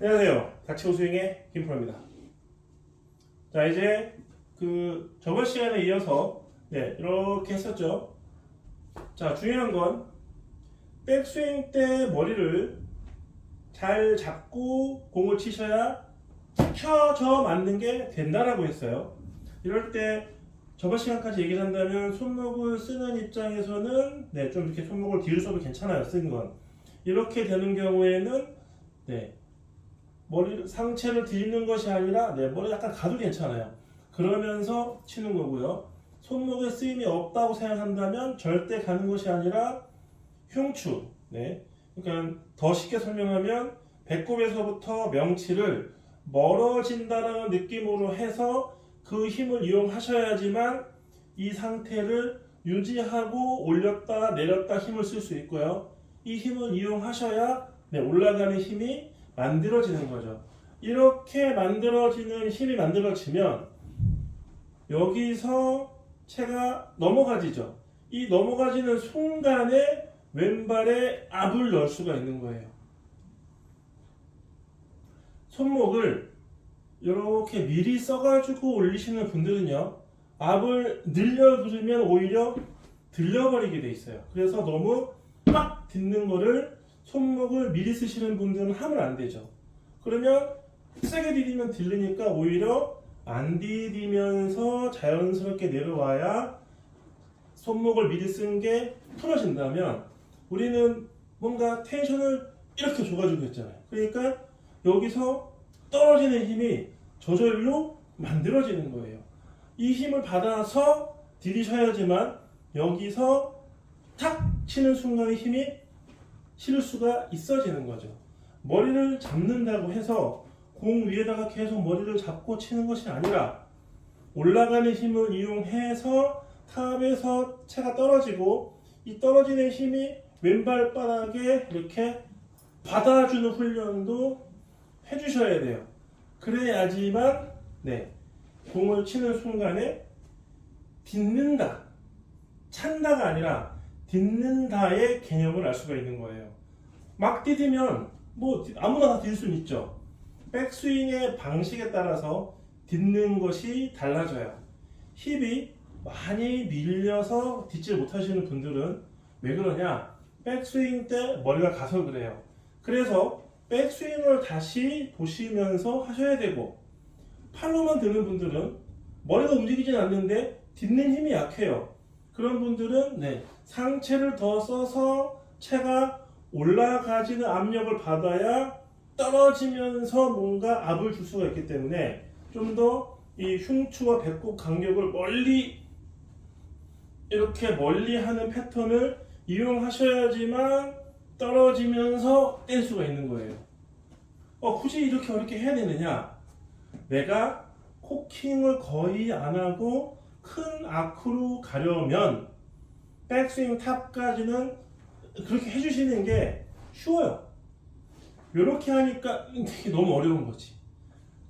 안녕하세요. 닥치고 스윙의 김프로입니다. 자, 이제 저번 시간에 이어서 이렇게 했었죠. 자, 중요한 건 백스윙 때 머리를 잘 잡고 공을 치셔야 켜져 맞는 게 된다라고 했어요. 이럴 때 저번 시간까지 얘기를 한다면 손목을 쓰는 입장에서는 좀 이렇게 손목을 뒤로 써도 괜찮아요. 쓰는 건. 이렇게 되는 경우에는 머리 상체를 뒤집는 것이 아니라 머리 약간 가도 괜찮아요. 그러면서 치는 거고요. 손목에 쓰임이 없다고 생각한다면 절대 가는 것이 아니라 흉추. 그러니까 더 쉽게 설명하면 배꼽에서부터 명치를 멀어진다라는 느낌으로 해서 그 힘을 이용하셔야지만 이 상태를 유지하고 올렸다 내렸다 힘을 쓸 수 있고요. 이 힘을 이용하셔야 올라가는 힘이 만들어지는 거죠. 이렇게 만들어지는 힘이 만들어지면 여기서 채가 넘어가지죠. 이 넘어가지는 순간에 왼발에 압을 넣을 수가 있는 거예요. 손목을 이렇게 미리 써가지고 올리시는 분들은요, 압을 늘려 두르면 오히려 들려버리게 돼 있어요. 그래서 너무 빡 딛는 거를 손목을 미리 쓰시는 분들은 하면 안 되죠. 그러면 세게 디디면 들리니까 오히려 안 디디면서 자연스럽게 내려와야 손목을 미리 쓴 게 풀어진다면 우리는 뭔가 텐션을 이렇게 줘가지고 했잖아요. 그러니까 여기서 떨어지는 힘이 저절로 만들어지는 거예요. 이 힘을 받아서 디디셔야지만 여기서 탁 치는 순간에 힘이 실을 수가 있어지는 거죠. 머리를 잡는다고 해서 공 위에다가 계속 머리를 잡고 치는 것이 아니라 올라가는 힘을 이용해서 탑에서 채가 떨어지고 이 떨어지는 힘이 왼발바닥에 이렇게 받아주는 훈련도 해주셔야 돼요. 그래야지만 공을 치는 순간에 딛는다, 찬다가 아니라 딛는다의 개념을 알 수가 있는 거예요. 막 디디면 아무나 다 디딜 수는 있죠. 백스윙의 방식에 따라서 딛는 것이 달라져요. 힙이 많이 밀려서 딛지 못하시는 분들은 왜 그러냐? 백스윙 때 머리가 가서 그래요. 그래서 백스윙을 다시 보시면서 하셔야 되고, 팔로만 드는 분들은 머리가 움직이진 않는데 딛는 힘이 약해요. 그런 분들은 상체를 더 써서 채가 올라가지는 압력을 받아야 떨어지면서 뭔가 압을 줄 수가 있기 때문에 좀 더 이 흉추와 배꼽 간격을 이렇게 멀리 하는 패턴을 이용하셔야지만 떨어지면서 뗄 수가 있는 거예요. 굳이 이렇게 어렵게 해야 되느냐? 내가 코킹을 거의 안 하고 큰 아크로 가려면 백스윙 탑까지는 그렇게 해주시는 게 쉬워요. 이렇게 하니까 되게 너무 어려운 거지.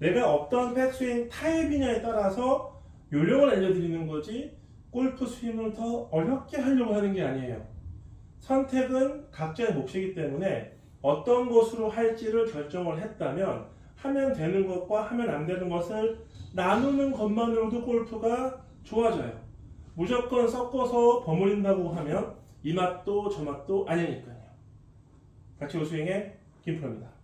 내가 어떤 백스윙 타입이냐에 따라서 요령을 알려드리는 거지 골프 스윙을 더 어렵게 하려고 하는 게 아니에요. 선택은 각자의 몫이기 때문에 어떤 것으로 할지를 결정을 했다면 하면 되는 것과 하면 안 되는 것을 나누는 것만으로도 골프가 좋아져요. 무조건 섞어서 버무린다고 하면 이 맛도 저 맛도 아니니까요. 닥치고 스윙의 김프로입니다.